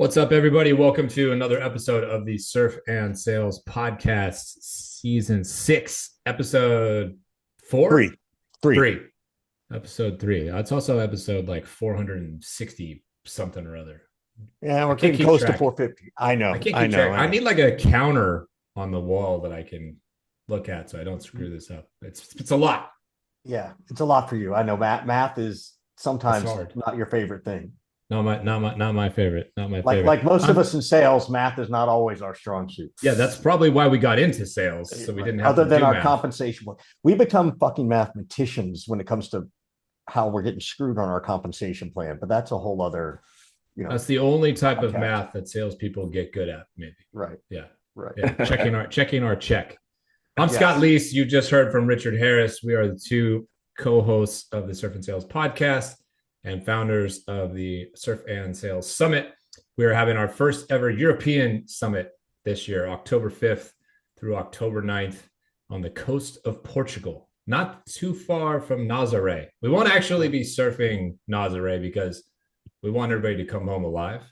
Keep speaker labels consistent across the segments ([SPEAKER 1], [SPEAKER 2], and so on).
[SPEAKER 1] What's up, everybody? Welcome to another episode of the Surf and Sales Podcast, Season 6, Episode 4?
[SPEAKER 2] Three, three.
[SPEAKER 1] 3. Episode 3. It's also episode like 460 something or other.
[SPEAKER 2] Yeah,
[SPEAKER 1] I
[SPEAKER 2] we're
[SPEAKER 1] can't
[SPEAKER 2] getting
[SPEAKER 1] keep
[SPEAKER 2] close to
[SPEAKER 1] track.
[SPEAKER 2] 450. I
[SPEAKER 1] I
[SPEAKER 2] know,
[SPEAKER 1] can't
[SPEAKER 2] I
[SPEAKER 1] keep
[SPEAKER 2] know,
[SPEAKER 1] track.
[SPEAKER 2] I
[SPEAKER 1] I
[SPEAKER 2] know.
[SPEAKER 1] need like a counter on the wall that I can look at so I don't screw this up. It's a lot.
[SPEAKER 2] Yeah, it's a lot for you. I know math is
[SPEAKER 1] It's
[SPEAKER 2] sometimes
[SPEAKER 1] hard.
[SPEAKER 2] not your favorite thing.
[SPEAKER 1] Not my favorite. Not my
[SPEAKER 2] Like
[SPEAKER 1] favorite.
[SPEAKER 2] like most of us in sales, math is not always our strong suit.
[SPEAKER 1] Yeah, that's probably why we got into sales, so we
[SPEAKER 2] Right.
[SPEAKER 1] didn't have to
[SPEAKER 2] Other than
[SPEAKER 1] do
[SPEAKER 2] our
[SPEAKER 1] math.
[SPEAKER 2] compensation, we become fucking mathematicians when it comes to how we're getting screwed on our compensation plan. But that's a whole other,
[SPEAKER 1] That's the only type of
[SPEAKER 2] podcast.
[SPEAKER 1] math that salespeople get good at, maybe.
[SPEAKER 2] Right,
[SPEAKER 1] Yeah.
[SPEAKER 2] right.
[SPEAKER 1] Yeah. Checking our check. I'm Scott
[SPEAKER 2] Yes.
[SPEAKER 1] Leese. You just heard from Richard Harris. We are the two co-hosts of the Surf and Sales podcast and founders of the Surf and Sales Summit. We are having our first ever European summit this year, October 5th through October 9th on the coast of Portugal, not too far from Nazaré. We won't actually be surfing Nazaré because we want everybody to come home alive,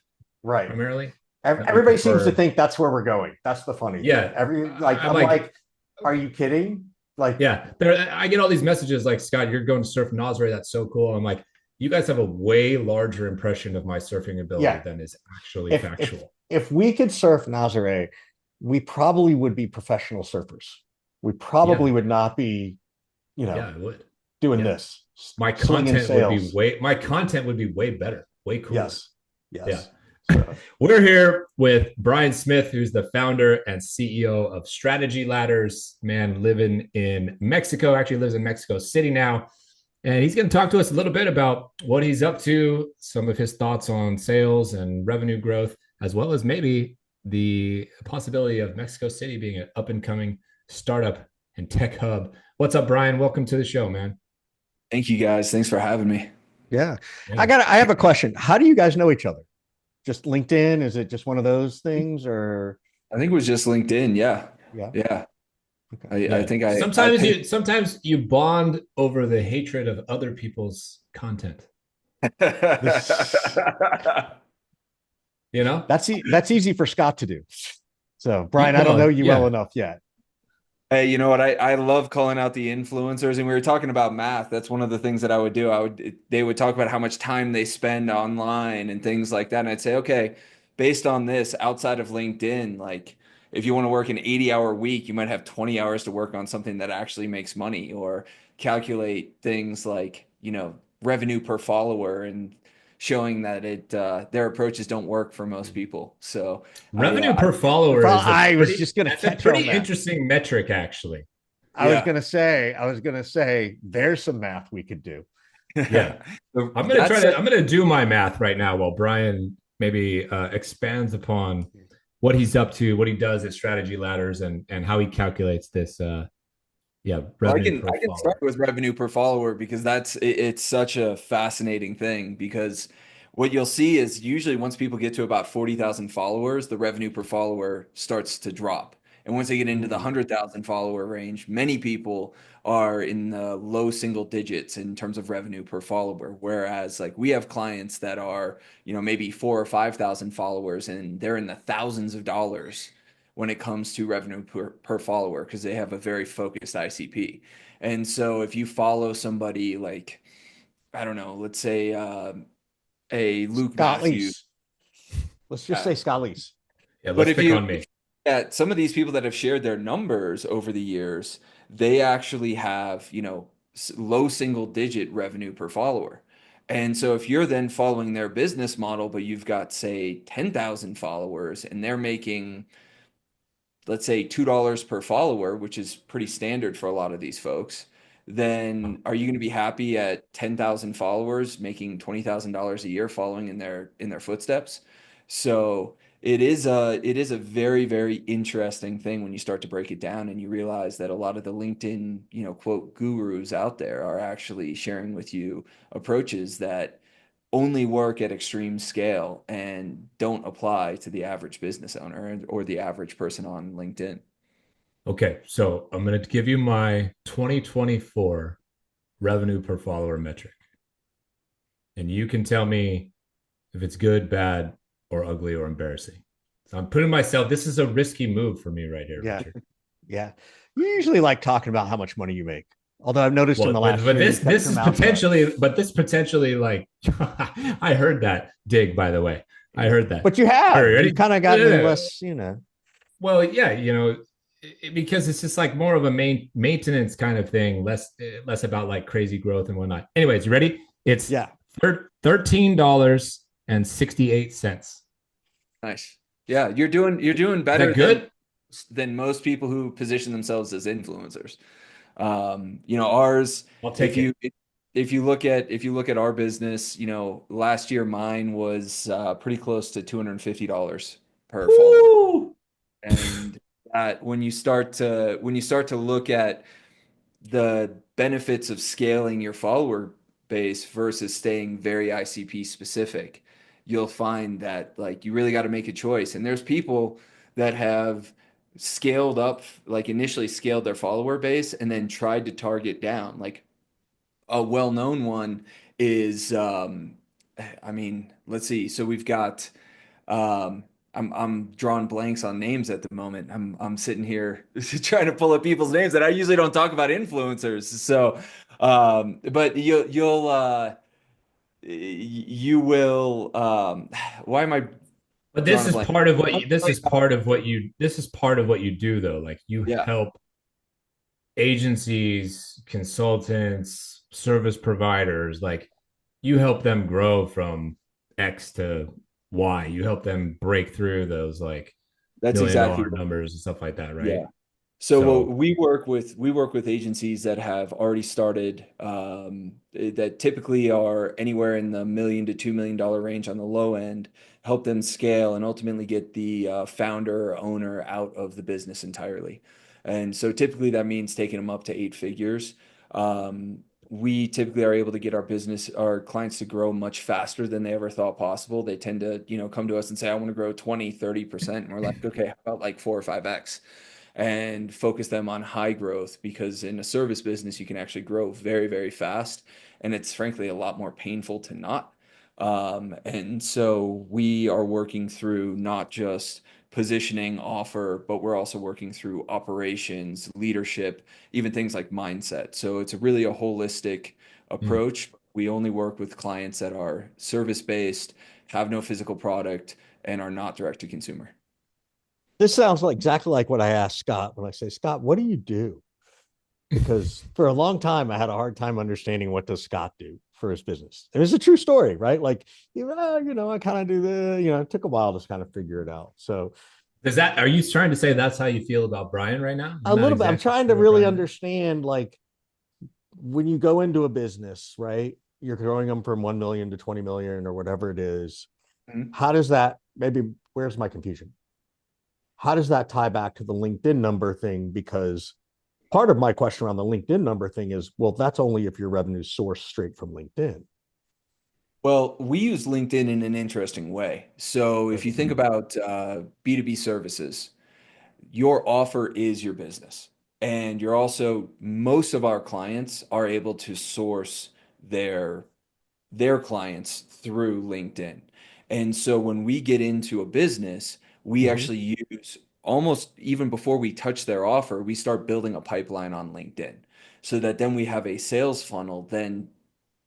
[SPEAKER 2] Right.
[SPEAKER 1] primarily. We
[SPEAKER 2] Everybody seems to
[SPEAKER 1] prefer,
[SPEAKER 2] think that's where we're going. That's the funny thing.
[SPEAKER 1] yeah. I'm
[SPEAKER 2] I'm
[SPEAKER 1] like,
[SPEAKER 2] like, are you kidding? Like,
[SPEAKER 1] yeah. I get all these messages like, Scott, you're going to surf Nazaré. That's so cool. I'm like, you guys have a way larger impression of my surfing ability
[SPEAKER 2] yeah,
[SPEAKER 1] than is actually
[SPEAKER 2] if
[SPEAKER 1] factual.
[SPEAKER 2] if we could surf Nazare, we probably would be professional surfers. We
[SPEAKER 1] Yeah.
[SPEAKER 2] probably would not be, you
[SPEAKER 1] Yeah,
[SPEAKER 2] know,
[SPEAKER 1] I would.
[SPEAKER 2] doing
[SPEAKER 1] Yeah.
[SPEAKER 2] this, slinging sales.
[SPEAKER 1] My content would be way better, way cooler.
[SPEAKER 2] Yes,
[SPEAKER 1] Yeah.
[SPEAKER 2] yes. So
[SPEAKER 1] We're here with Brian Smith, who's the founder and CEO of Strategy Ladders, man living in Mexico, actually lives in Mexico City now. And he's going to talk to us a little bit about what he's up to, some of his thoughts on sales and revenue growth, as well as maybe the possibility of Mexico City being an up and coming startup and tech hub. What's up, Brian? Welcome to the show, man.
[SPEAKER 3] Thank you guys. Thanks for having me.
[SPEAKER 2] yeah,
[SPEAKER 1] Yeah.
[SPEAKER 2] I have a question. How do you guys know each other? Just LinkedIn? Is it just one of those things, or
[SPEAKER 3] I think it was just LinkedIn. Yeah.
[SPEAKER 2] yeah?
[SPEAKER 3] Yeah.
[SPEAKER 2] Okay.
[SPEAKER 3] I
[SPEAKER 1] Yeah.
[SPEAKER 3] think I
[SPEAKER 1] Sometimes
[SPEAKER 3] picked
[SPEAKER 1] you bond over the hatred of other people's content.
[SPEAKER 2] This
[SPEAKER 1] You know?
[SPEAKER 2] that's easy for Scott to do. So Brian, I don't know
[SPEAKER 1] Well,
[SPEAKER 2] you well
[SPEAKER 1] yeah.
[SPEAKER 2] enough yet.
[SPEAKER 3] Hey, you know what? I love calling out the influencers, and we were talking about math. That's one of the things that I would do. They would talk about how much time they spend online and things like that. And I'd say, okay, based on this, outside of LinkedIn, like if you want to work an 80-hour week, you might have 20 hours to work on something that actually makes money or calculate things like, revenue per follower and showing that their approaches don't work for most people. So
[SPEAKER 1] Revenue
[SPEAKER 3] I
[SPEAKER 1] per follower is a
[SPEAKER 2] I was
[SPEAKER 1] pretty
[SPEAKER 2] just going to
[SPEAKER 1] that's a
[SPEAKER 2] catch on
[SPEAKER 1] pretty
[SPEAKER 2] that.
[SPEAKER 1] interesting metric, actually.
[SPEAKER 3] yeah.
[SPEAKER 2] I was gonna say, there's some math we could do.
[SPEAKER 1] Yeah.
[SPEAKER 3] So
[SPEAKER 1] I'm gonna do my math right now while Brian maybe expands upon what he's up to, what he does at Strategy Ladders, and how he calculates this.
[SPEAKER 3] Well,
[SPEAKER 1] Revenue per
[SPEAKER 3] I can start
[SPEAKER 1] follower.
[SPEAKER 3] with revenue per follower because it's such a fascinating thing because what you'll see is usually once people get to about 40,000 followers, the revenue per follower starts to drop. And once they get into the
[SPEAKER 2] Mm.
[SPEAKER 3] 100,000 follower range, many people are in the low single digits in terms of revenue per follower. Whereas like we have clients that are, maybe 4 or 5,000 followers and they're in the thousands of dollars when it comes to revenue per follower because they have a very focused ICP. And so if you follow somebody like, I don't know, let's say a Luke
[SPEAKER 2] Scott
[SPEAKER 3] Matthews,
[SPEAKER 2] Leese. Let's just
[SPEAKER 3] uh,
[SPEAKER 2] say Scott Leese.
[SPEAKER 1] Yeah,
[SPEAKER 3] but
[SPEAKER 1] let's pick on me.
[SPEAKER 3] at some of these people that have shared their numbers over the years, they actually have, low single digit revenue per follower. And so if you're then following their business model, but you've got, say, 10,000 followers and they're making let's say $2 per follower, which is pretty standard for a lot of these folks, then are you going to be happy at 10,000 followers making $20,000 a year following in their footsteps? So it is a very, very interesting thing when you start to break it down and you realize that a lot of the LinkedIn, quote gurus out there are actually sharing with you approaches that only work at extreme scale and don't apply to the average business owner or the average person on LinkedIn.
[SPEAKER 1] Okay, so I'm gonna give you my 2024 revenue per follower metric, and you can tell me if it's good, bad, or ugly or embarrassing. So I'm putting myself, this is a risky move for me right here,
[SPEAKER 2] Yeah.
[SPEAKER 1] Richard.
[SPEAKER 2] Yeah. You usually like talking about how much money you make. Although I've noticed in
[SPEAKER 1] Well,
[SPEAKER 2] the last
[SPEAKER 1] but
[SPEAKER 2] year,
[SPEAKER 1] this
[SPEAKER 2] you've kept
[SPEAKER 1] this
[SPEAKER 2] your
[SPEAKER 1] is
[SPEAKER 2] mouth shut.
[SPEAKER 1] potentially, but this potentially like I heard that dig, by the way. I heard that.
[SPEAKER 2] But you
[SPEAKER 1] All right,
[SPEAKER 2] have. You've
[SPEAKER 1] ready?
[SPEAKER 2] kind of
[SPEAKER 1] No,
[SPEAKER 2] gotten
[SPEAKER 1] no, no.
[SPEAKER 2] less, you know.
[SPEAKER 1] Well, yeah, because it's just like more of a maintenance kind of thing, less about like crazy growth and whatnot. Anyways, you ready? It's
[SPEAKER 2] Yeah.
[SPEAKER 1] $13.68.
[SPEAKER 3] Nice. Yeah, you're doing
[SPEAKER 1] Is
[SPEAKER 3] better
[SPEAKER 1] that good?
[SPEAKER 3] than most people who position themselves as influencers. Ours,
[SPEAKER 1] I'll
[SPEAKER 3] if
[SPEAKER 1] take
[SPEAKER 3] you
[SPEAKER 1] it.
[SPEAKER 3] if you look at our business, last year mine was pretty close to $250 per follower.
[SPEAKER 1] Woo!
[SPEAKER 3] And that when you start to look at the benefits of scaling your follower base versus staying very ICP specific, you'll find that like you really got to make a choice. And there's people that have scaled up, like initially scaled their follower base and then tried to target down. Like a well-known one is, I mean, let's see. So we've got um, I'm drawing blanks on names at the moment. I'm sitting here trying to pull up people's names that I usually don't talk about influencers. So, but you will. Why am I
[SPEAKER 1] But
[SPEAKER 3] drawing a blank?
[SPEAKER 1] this is part of what you do though. Like you
[SPEAKER 3] Yeah,
[SPEAKER 1] help agencies, consultants, service providers, like you help them grow from X to Y. You help them break through those like
[SPEAKER 3] that's
[SPEAKER 1] million
[SPEAKER 3] exactly
[SPEAKER 1] dollar
[SPEAKER 3] what.
[SPEAKER 1] numbers and stuff like that, right?
[SPEAKER 3] Yeah. So what
[SPEAKER 1] So
[SPEAKER 3] we work with agencies that have already started that typically are anywhere in the $1 million to $2 million range on the low end, help them scale and ultimately get the founder or owner out of the business entirely. And so typically that means taking them up to 8 figures. We typically are able to get our clients to grow much faster than they ever thought possible. They tend to, come to us and say, I want to grow 20, 30%. And we're like, okay, how about like 4 or 5x? And focus them on high growth because in a service business, you can actually grow very, very fast. And it's frankly a lot more painful to not. And so we are working through not just positioning, offer, but we're also working through operations, leadership, even things like mindset. So it's really a holistic
[SPEAKER 1] mm.
[SPEAKER 3] approach. We only work with clients that are service based, have no physical product, and are not direct to consumer.
[SPEAKER 2] This sounds like exactly like what I asked Scott when I say, Scott, what do you do? Because for a long time, I had a hard time understanding what does Scott do for his business. And it's a true story, right? Like, I kind of do it took a while to kind of figure it out. So
[SPEAKER 1] are you trying to say that's how you feel about Brian right now?
[SPEAKER 2] a
[SPEAKER 1] You're not
[SPEAKER 2] little bit, I'm
[SPEAKER 1] exactly
[SPEAKER 2] trying to
[SPEAKER 1] sure what
[SPEAKER 2] really
[SPEAKER 1] Brian is.
[SPEAKER 2] understand, like, when you go into a business, right? You're growing them from 1 million to 20 million or whatever it is.
[SPEAKER 3] Mhm.
[SPEAKER 2] How does that maybe, where's my confusion? How does that tie back to the LinkedIn number thing? Because part of my question around the LinkedIn number thing is, well, that's only if your revenue is sourced straight from LinkedIn.
[SPEAKER 3] Well, we use LinkedIn in an interesting way. So if you think about B2B services, your offer is your business. And most of our clients are able to source their their clients through LinkedIn. And so when we get into a business, we
[SPEAKER 2] Mm-hmm.
[SPEAKER 3] actually use almost even before we touch their offer, we start building a pipeline on LinkedIn so that then we have a sales funnel then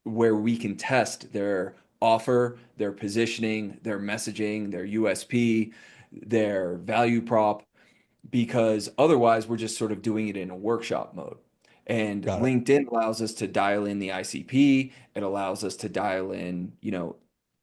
[SPEAKER 3] where we can test their offer, their positioning, their messaging, their USP, their value prop, because otherwise we're just sort of doing it in a workshop mode. And
[SPEAKER 2] Got it.
[SPEAKER 3] LinkedIn allows us to dial in the ICP. It allows us to dial in,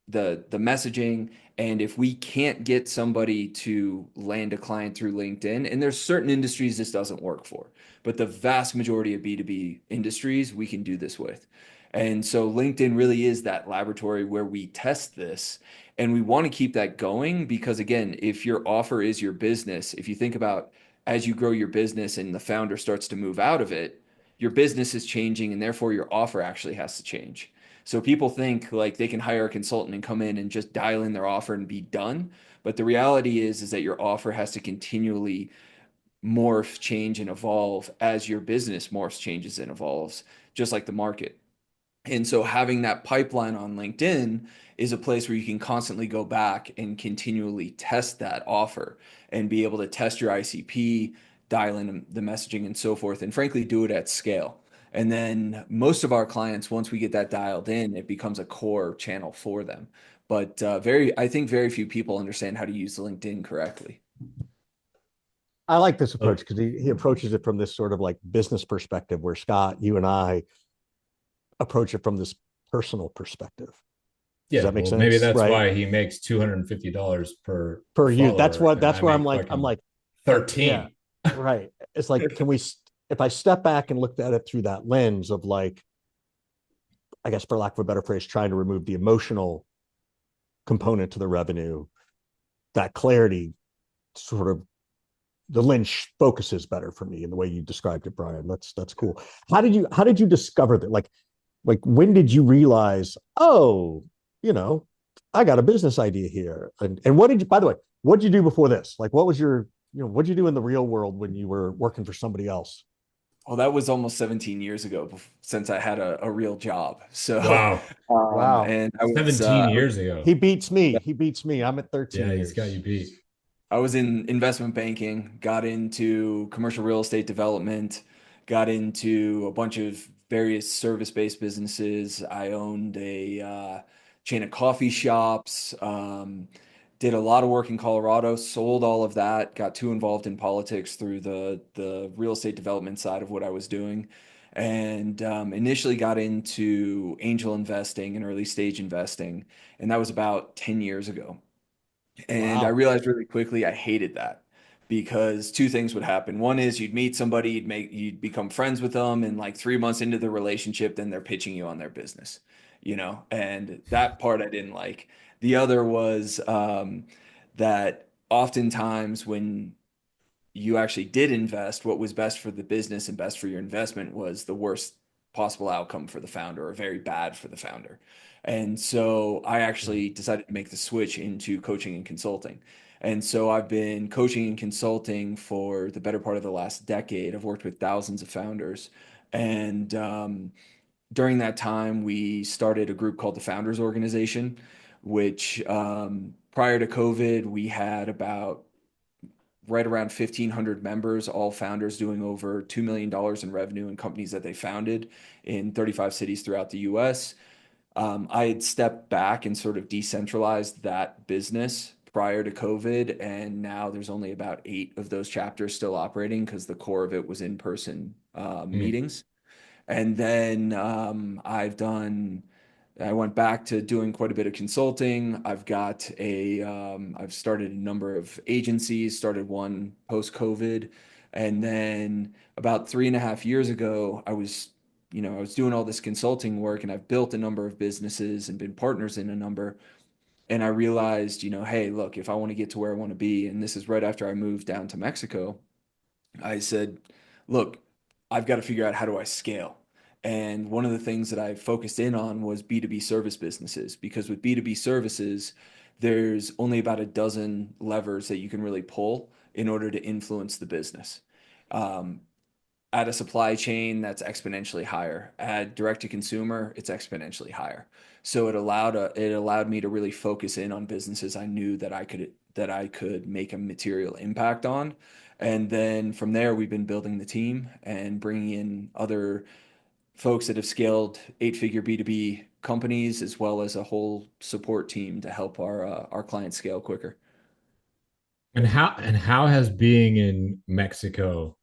[SPEAKER 3] the messaging. And if we can't get somebody to land a client through LinkedIn, and there's certain industries this doesn't work for, but the vast majority of B2B industries we can do this with. And so LinkedIn really is that laboratory where we test this. And we want to keep that going because, again, if your offer is your business, if you think about as you grow your business and the founder starts to move out of it, your business is changing and therefore your offer actually has to change. So people think like they can hire a consultant and come in and just dial in their offer and be done. But the reality is that your offer has to continually morph, change, and evolve as your business morphs, changes, and evolves, just like the market. And so having that pipeline on LinkedIn is a place where you can constantly go back and continually test that offer and be able to test your ICP, dial in the messaging and so forth, and frankly, do it at scale. And then most of our clients, once we get that dialed in, it becomes a core channel for them. But I think very few people understand how to use LinkedIn correctly.
[SPEAKER 2] I like this
[SPEAKER 1] Oh,
[SPEAKER 2] approach because he approaches it from this sort of like business perspective, where Scott, you and I approach it from this personal perspective. Does
[SPEAKER 1] yeah.
[SPEAKER 2] that make
[SPEAKER 1] Well, maybe
[SPEAKER 2] sense?
[SPEAKER 1] that's
[SPEAKER 2] Right.
[SPEAKER 1] why he makes $250 per
[SPEAKER 2] Per you. That's
[SPEAKER 1] follower,
[SPEAKER 2] what
[SPEAKER 1] and
[SPEAKER 2] that's
[SPEAKER 1] I
[SPEAKER 2] where
[SPEAKER 1] make
[SPEAKER 2] I'm
[SPEAKER 1] fucking
[SPEAKER 2] like, yeah,
[SPEAKER 1] 13.
[SPEAKER 2] right. It's like, can we if I step back and look at it through that lens of like, I guess for lack of a better phrase, trying to remove the emotional component to the revenue, that clarity sort of the lens focuses better for me in the way you described it, Brian. That's cool. How did you discover that? Like when did you realize, oh, you know, I got a business idea here? And what did you, by the way, what did you do before this? Like what was your, what did you do in the real world when you were working for somebody else?
[SPEAKER 3] Well, that was almost 17 years ago since I had a real job. So,
[SPEAKER 1] Wow.
[SPEAKER 2] Wow.
[SPEAKER 3] and
[SPEAKER 1] 17 years ago.
[SPEAKER 2] He beats me. He beats me. I'm at 13
[SPEAKER 1] Yeah, he's got you
[SPEAKER 2] years.
[SPEAKER 1] beat.
[SPEAKER 3] I was in investment banking, got into commercial real estate development, got into a bunch of various service-based businesses. I owned a chain of coffee shops, did a lot of work in Colorado, sold all of that, got too involved in politics through the real estate development side of what I was doing, and initially got into angel investing and early stage investing, and that was about 10 years ago. And I
[SPEAKER 2] Wow.
[SPEAKER 3] realized really quickly I hated that because two things would happen. One is you'd meet somebody, you'd become friends with them, and like 3 months into the relationship, then they're pitching you on their business, and that part I didn't like. The other was that oftentimes when you actually did invest, what was best for the business and best for your investment was the worst possible outcome for the founder or very bad for the founder. And so I actually decided to make the switch into coaching and consulting. And so I've been coaching and consulting for the better part of the last decade. I've worked with thousands of founders. And during that time, we started a group called the Founders Organization, which prior to COVID, we had about right around 1,500 members, all founders doing over $2 million in revenue in companies that they founded in 35 cities throughout the US. I had stepped back and sort of decentralized that business prior to COVID, and now there's only about 8 of those chapters still operating because the core of it was in-person
[SPEAKER 1] Mm.
[SPEAKER 3] meetings. And then I went back to doing quite a bit of consulting. I've started a number of agencies, started one post-COVID. And then about 3.5 years ago, I was doing all this consulting work and I've built a number of businesses and been partners in a number. And I realized, hey, look, if I want to get to where I want to be, and this is right after I moved down to Mexico, I said, look, I've got to figure out how do I scale. And one of the things that I focused in on was B2B service businesses, because with B2B services, there's only about a dozen levers that you can really pull in order to influence the business. Um, Add a supply chain that's exponentially higher. Add direct to consumer, it's exponentially higher. So it allowed me to really focus in on businesses I knew that I could make a material impact on. And then from there, we've been building the team and bringing in other folks that have scaled eight-figure B2B companies, as well as a whole support team to help our clients scale quicker.
[SPEAKER 1] And how has being in Mexico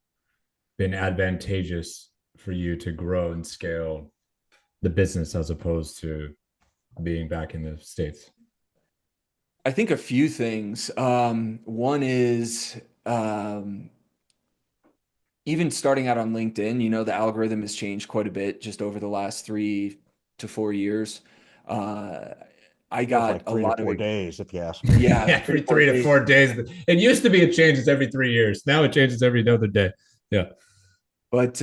[SPEAKER 1] been advantageous for you to grow and scale the business as opposed to being back in the States?
[SPEAKER 3] I think a few things. One is even starting out on LinkedIn, the algorithm has changed quite a bit just over the last 3 to 4 years. Uh, I
[SPEAKER 2] Feels
[SPEAKER 3] got
[SPEAKER 2] like
[SPEAKER 3] a
[SPEAKER 2] three to
[SPEAKER 3] lot of
[SPEAKER 2] four
[SPEAKER 3] it.
[SPEAKER 2] days, if you ask me.
[SPEAKER 3] Yeah, three
[SPEAKER 1] Every
[SPEAKER 3] to four
[SPEAKER 1] three to
[SPEAKER 3] days.
[SPEAKER 1] 4 days. It used to be it changes every 3 years. Now it changes every other day. Yeah.
[SPEAKER 3] But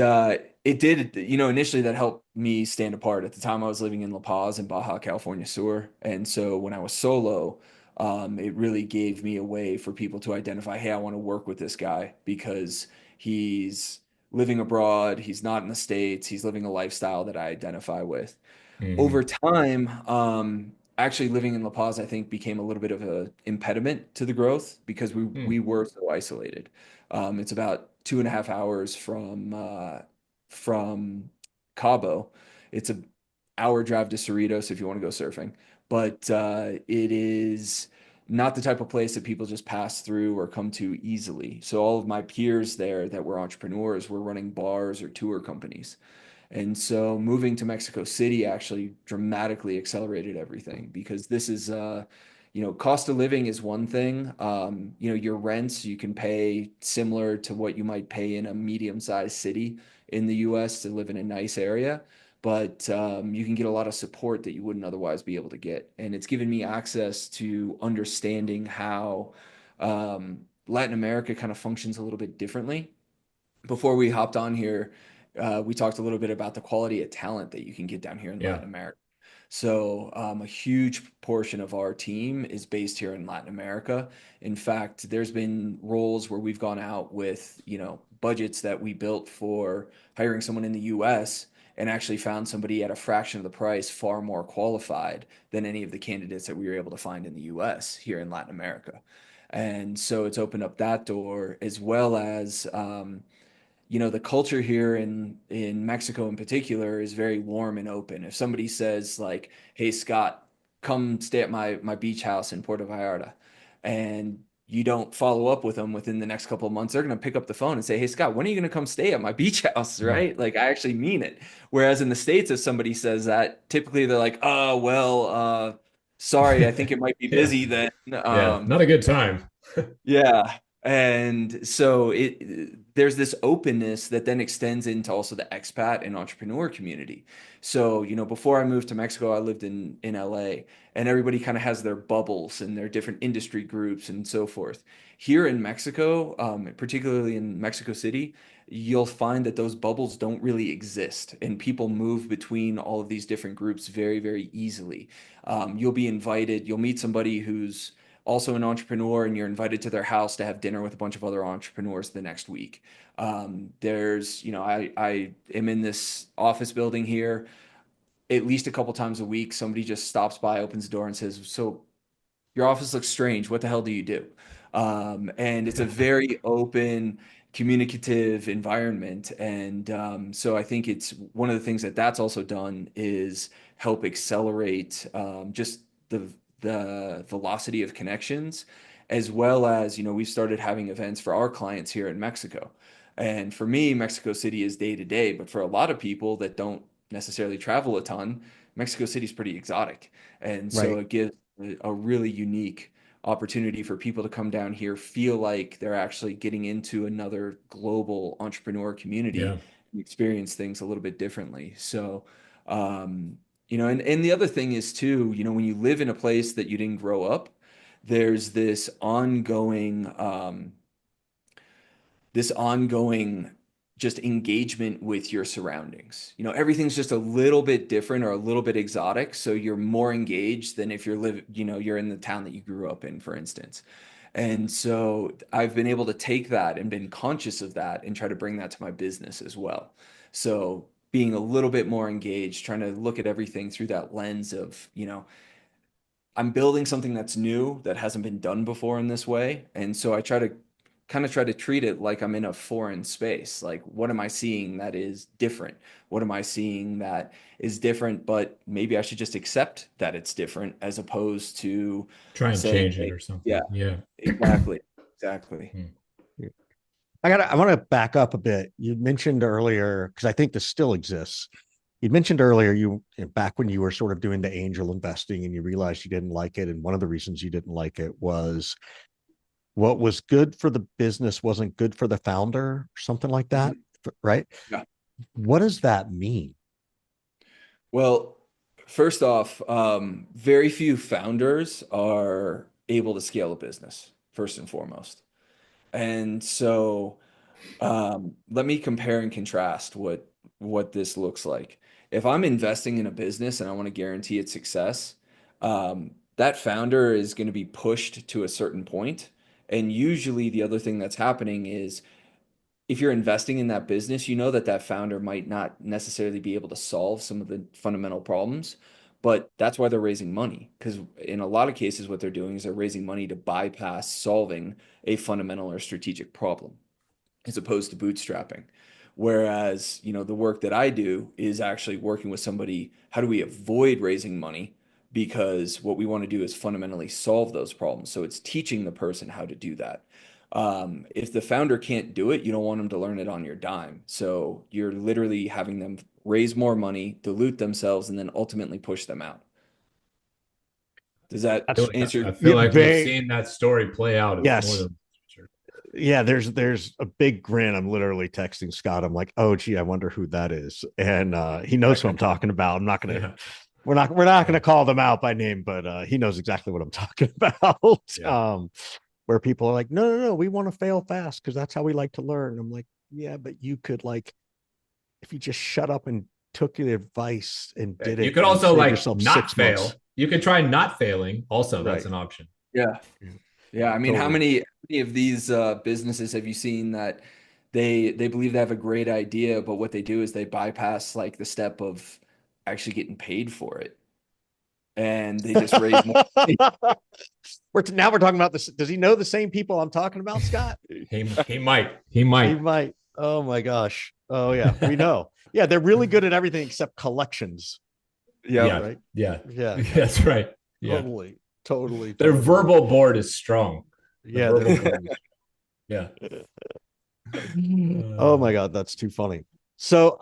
[SPEAKER 3] it did, initially that helped me stand apart. At the time, I was living in La Paz in Baja California Sur. And so when I was solo, it really gave me a way for people to identify, hey, I want to work with this guy because he's living abroad, he's not in the States, he's living a lifestyle that I identify with.
[SPEAKER 1] Mm-hmm.
[SPEAKER 3] Over time, actually living in La Paz, I think, became a little bit of an impediment to the growth because we
[SPEAKER 1] Hmm.
[SPEAKER 3] we were so isolated. It's about 2.5 hours from Cabo. It's a hour drive to Cerritos if you want to go surfing, but it is not the type of place that people just pass through or come to easily. So all of my peers there that were entrepreneurs were running bars or tour companies. And so moving to Mexico City actually dramatically accelerated everything because this is, cost of living is one thing. Your rents you can pay similar to what you might pay in a medium-sized city in the US to live in a nice area, but you can get a lot of support that you wouldn't otherwise be able to get. And it's given me access to understanding how Latin America kind of functions a little bit differently. Before we hopped on here, we talked a little bit about the quality of talent that you can get down here in
[SPEAKER 1] Yeah.
[SPEAKER 3] Latin America. So, a huge portion of our team is based here in Latin America. In fact, there's been roles where we've gone out with, budgets that we built for hiring someone in the US and actually found somebody at a fraction of the price, far more qualified than any of the candidates that we were able to find in the US here in Latin America. And so it's opened up that door as well as, the culture here in Mexico in particular is very warm and open. If somebody says like, "Hey Scott, come stay at my beach house in Puerto Vallarta," and you don't follow up with them within the next couple of months, they're going to pick up the phone and say, "Hey Scott, when are you going to come stay at my beach house?"
[SPEAKER 1] Hmm.
[SPEAKER 3] Right? Like I actually mean it. Whereas in the States, if somebody says that, typically they're like, "Oh, well, sorry, I think it might be
[SPEAKER 1] Yeah.
[SPEAKER 3] busy then."
[SPEAKER 1] Yeah. Not a good time.
[SPEAKER 3] Yeah. And so there's this openness that then extends into also the expat and entrepreneur community. So, before I moved to Mexico, I lived in LA, and everybody kind of has their bubbles and their different industry groups and so forth. Here in Mexico, particularly in Mexico City, you'll find that those bubbles don't really exist, and people move between all of these different groups very, very easily. You'll be invited, you'll meet somebody who's also an entrepreneur, and you're invited to their house to have dinner with a bunch of other entrepreneurs the next week. I am in this office building here at least a couple times a week. Somebody just stops by, opens the door, and says, "So your office looks strange. What the hell do you do?" And it's a very open, communicative environment. And so I think it's one of the things that's also done is help accelerate just the velocity of connections, as well as, we've started having events for our clients here in Mexico. And for me, Mexico City is day to day, but for a lot of people that don't necessarily travel a ton, Mexico City is pretty exotic. And so
[SPEAKER 2] Right.
[SPEAKER 3] it gives a really unique opportunity for people to come down here, feel like they're actually getting into another global entrepreneur community
[SPEAKER 1] Yeah.
[SPEAKER 3] and experience things a little bit differently. So, and the other thing is too, when you live in a place that you didn't grow up, there's this ongoing just engagement with your surroundings. Everything's just a little bit different or a little bit exotic, so you're more engaged than if you're in the town that you grew up in, for instance. And so I've been able to take that and been conscious of that and try to bring that to my business as well. So being a little bit more engaged, trying to look at everything through that lens of, I'm building something that's new that hasn't been done before in this way. And so I try to treat it like I'm in a foreign space. Like, what am I seeing that is different? What am I seeing that is different, but maybe I should just accept that it's different as opposed to
[SPEAKER 1] Try and
[SPEAKER 3] saying,
[SPEAKER 1] change it
[SPEAKER 3] hey,
[SPEAKER 1] or
[SPEAKER 3] yeah,
[SPEAKER 1] something. Yeah.
[SPEAKER 3] exactly, exactly.
[SPEAKER 1] Hmm.
[SPEAKER 2] I want to back up a bit. You mentioned earlier, because I think this still exists. You mentioned earlier back when you were sort of doing the angel investing and you realized you didn't like it. And one of the reasons you didn't like it was what was good for the business wasn't good for the founder, or something like that.
[SPEAKER 3] Mhm.
[SPEAKER 2] Right.
[SPEAKER 3] Yeah.
[SPEAKER 2] What does that mean?
[SPEAKER 3] Well, first off, very few founders are able to scale a business, first and foremost. And so let me compare and contrast what this looks like. If I'm investing in a business and I want to guarantee its success, that founder is going to be pushed to a certain point. And usually the other thing that's happening is if you're investing in that business, you know that that founder might not necessarily be able to solve some of the fundamental problems, But that's why they're raising money, because in a lot of cases, what they're doing is they're raising money to bypass solving a fundamental or strategic problem, as opposed to bootstrapping. Whereas, the work that I do is actually working with somebody. How do we avoid raising money? Because what we want to do is fundamentally solve those problems. So it's teaching the person how to do that. If the founder can't do it, you don't want them to learn it on your dime. So you're literally having them raise more money, dilute themselves, and then ultimately push them out. Does that
[SPEAKER 2] That's
[SPEAKER 1] I
[SPEAKER 3] answer?
[SPEAKER 1] feel like we've
[SPEAKER 2] very,
[SPEAKER 1] seen that story play out more
[SPEAKER 2] yes.
[SPEAKER 1] than sure.
[SPEAKER 2] Yeah, there's a big grin. I'm literally texting Scott. I'm like, oh gee, I wonder who that is. And he knows who I'm talking about. I'm not gonna
[SPEAKER 1] Yeah.
[SPEAKER 2] we're not gonna call them out by name, but he knows exactly what I'm talking about.
[SPEAKER 1] Yeah.
[SPEAKER 2] Where people are like, no, we want to fail fast because that's how we like to learn. I'm like, yeah, but you could, like, if you just shut up and took the advice and did
[SPEAKER 1] You
[SPEAKER 2] it,
[SPEAKER 1] could
[SPEAKER 2] you'd
[SPEAKER 1] also
[SPEAKER 2] save
[SPEAKER 1] like
[SPEAKER 2] yourself
[SPEAKER 1] not
[SPEAKER 2] 6 months.
[SPEAKER 1] fail. You could try not failing. Also, that's
[SPEAKER 2] Right.
[SPEAKER 1] an option.
[SPEAKER 3] Yeah. Yeah. I mean,
[SPEAKER 2] Totally.
[SPEAKER 3] how many of these businesses have you seen that they believe they have a great idea, but what they do is they bypass like the step of actually getting paid for it, and they just raise more money.
[SPEAKER 2] Now we're talking about this. Does he know the same people I'm talking about, Scott?
[SPEAKER 1] He might. He
[SPEAKER 2] He
[SPEAKER 1] might.
[SPEAKER 2] might. Oh my gosh. Oh yeah, we know. Yeah, they're really good at everything except collections.
[SPEAKER 3] Yep.
[SPEAKER 1] Yeah.
[SPEAKER 2] Right.
[SPEAKER 1] Yeah.
[SPEAKER 2] Yeah.
[SPEAKER 1] That's right. Yeah.
[SPEAKER 2] Totally. Totally.
[SPEAKER 1] Their
[SPEAKER 2] Totally.
[SPEAKER 1] verbal board is strong. The
[SPEAKER 2] Yeah.
[SPEAKER 1] verbal board is yeah.
[SPEAKER 2] Oh my God, that's too funny. So,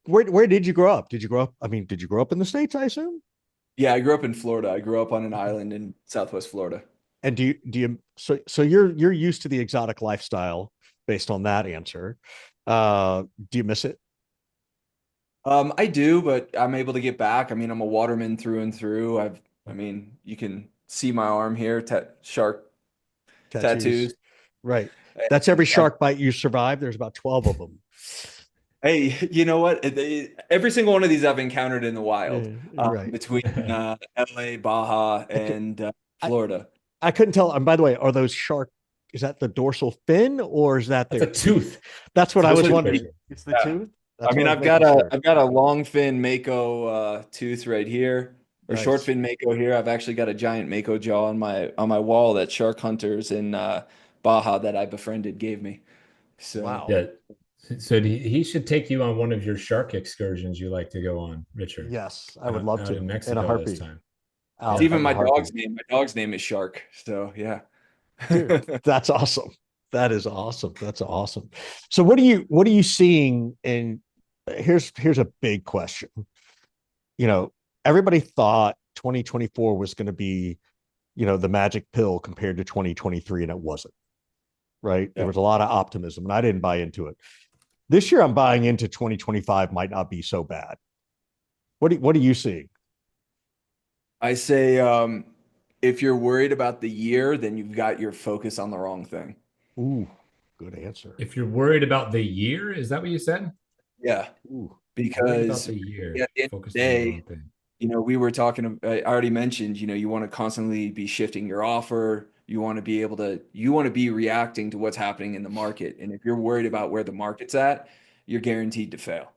[SPEAKER 2] where did you grow up? Did you grow up? I mean, did you grow up in the States, I assume?
[SPEAKER 3] Yeah, I grew up in Florida. I grew up on an island in Southwest Florida.
[SPEAKER 2] And so you're used to the exotic lifestyle based on that answer. Do you miss it?
[SPEAKER 3] I do, but I'm able to get back. I mean, I'm a waterman through and through. I mean, you can see my arm here, shark
[SPEAKER 2] Tattoos.
[SPEAKER 3] tattoos.
[SPEAKER 2] Right. That's every
[SPEAKER 3] I,
[SPEAKER 2] shark bite you survive. There's about 12 of them.
[SPEAKER 3] hey, you know what? Every single one of these I've encountered in the wild,
[SPEAKER 2] Right.
[SPEAKER 3] between LA, Baja,
[SPEAKER 2] I could,
[SPEAKER 3] and
[SPEAKER 2] I,
[SPEAKER 3] Florida.
[SPEAKER 2] I couldn't tell. And by the way, are those shark? Is that the dorsal fin or is that
[SPEAKER 1] That's a
[SPEAKER 2] their
[SPEAKER 1] tooth.
[SPEAKER 2] teeth? That's what I
[SPEAKER 3] Those
[SPEAKER 2] was
[SPEAKER 3] are
[SPEAKER 2] wondering.
[SPEAKER 3] teeth.
[SPEAKER 2] It's the
[SPEAKER 3] Yeah.
[SPEAKER 2] tooth.
[SPEAKER 3] I
[SPEAKER 2] That's what
[SPEAKER 3] mean,
[SPEAKER 2] I was making sure.
[SPEAKER 3] I've got a long fin Mako tooth right here, or short
[SPEAKER 2] Nice.
[SPEAKER 3] fin Mako here. I've actually got a giant Mako jaw on my wall that shark hunters in Baja that I befriended gave me. So
[SPEAKER 2] Wow.
[SPEAKER 1] Yeah. So he should take you on one of your shark excursions you like to go on, Richard,
[SPEAKER 2] Yes, I would love
[SPEAKER 1] out in
[SPEAKER 2] to in a
[SPEAKER 1] Mexico this
[SPEAKER 2] heartbeat.
[SPEAKER 1] time.
[SPEAKER 3] it's
[SPEAKER 1] Yeah.
[SPEAKER 3] even
[SPEAKER 2] In a
[SPEAKER 3] my
[SPEAKER 2] heartbeat.
[SPEAKER 3] dog's name. My dog's name is Shark. So yeah.
[SPEAKER 2] Dude, that's awesome. That is awesome. That's awesome. So what are you seeing? And here's a big question. You know, everybody thought 2024 was going to be, the magic pill compared to 2023, and it wasn't. Right? There
[SPEAKER 3] Yeah.
[SPEAKER 2] was a lot of optimism, and I didn't buy into it. This year, I'm buying into 2025 might not be so bad. What are you seeing?
[SPEAKER 3] I say, if you're worried about the year, then you've got your focus on the wrong thing.
[SPEAKER 2] Ooh, good answer.
[SPEAKER 1] If you're worried about the year, is that what you said?
[SPEAKER 3] Yeah,
[SPEAKER 2] Ooh,
[SPEAKER 1] Worried about
[SPEAKER 3] because
[SPEAKER 1] the
[SPEAKER 3] really
[SPEAKER 1] year,
[SPEAKER 3] at the end of the
[SPEAKER 1] focused on the
[SPEAKER 3] day,
[SPEAKER 1] wrong thing.
[SPEAKER 3] we were talking, I already mentioned, you want to constantly be shifting your offer. You want to be reacting to what's happening in the market. And if you're worried about where the market's at, you're guaranteed to fail.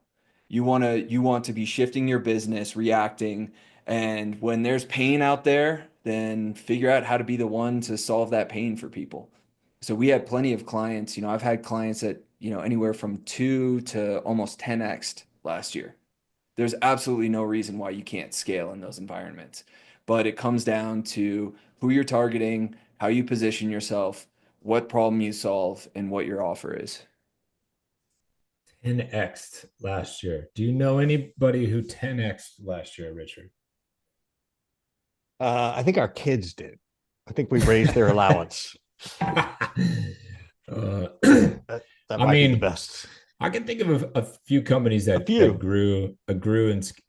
[SPEAKER 3] You want to be shifting your business, reacting. And when there's pain out there, then figure out how to be the one to solve that pain for people. So we had plenty of clients, I've had clients that, anywhere from 2 to almost 10x last year. There's absolutely no reason why you can't scale in those environments. But it comes down to who you're targeting, how you position yourself, what problem you solve, and what your offer is.
[SPEAKER 1] 10x last year. Do you know anybody who 10x last year, Richard?
[SPEAKER 2] I think our kids did. I think we raised their allowance.
[SPEAKER 1] uh,
[SPEAKER 2] That
[SPEAKER 1] I
[SPEAKER 2] might be the
[SPEAKER 1] mean,
[SPEAKER 2] best.
[SPEAKER 1] I can think of a few companies
[SPEAKER 2] A
[SPEAKER 1] that
[SPEAKER 2] few,
[SPEAKER 1] grew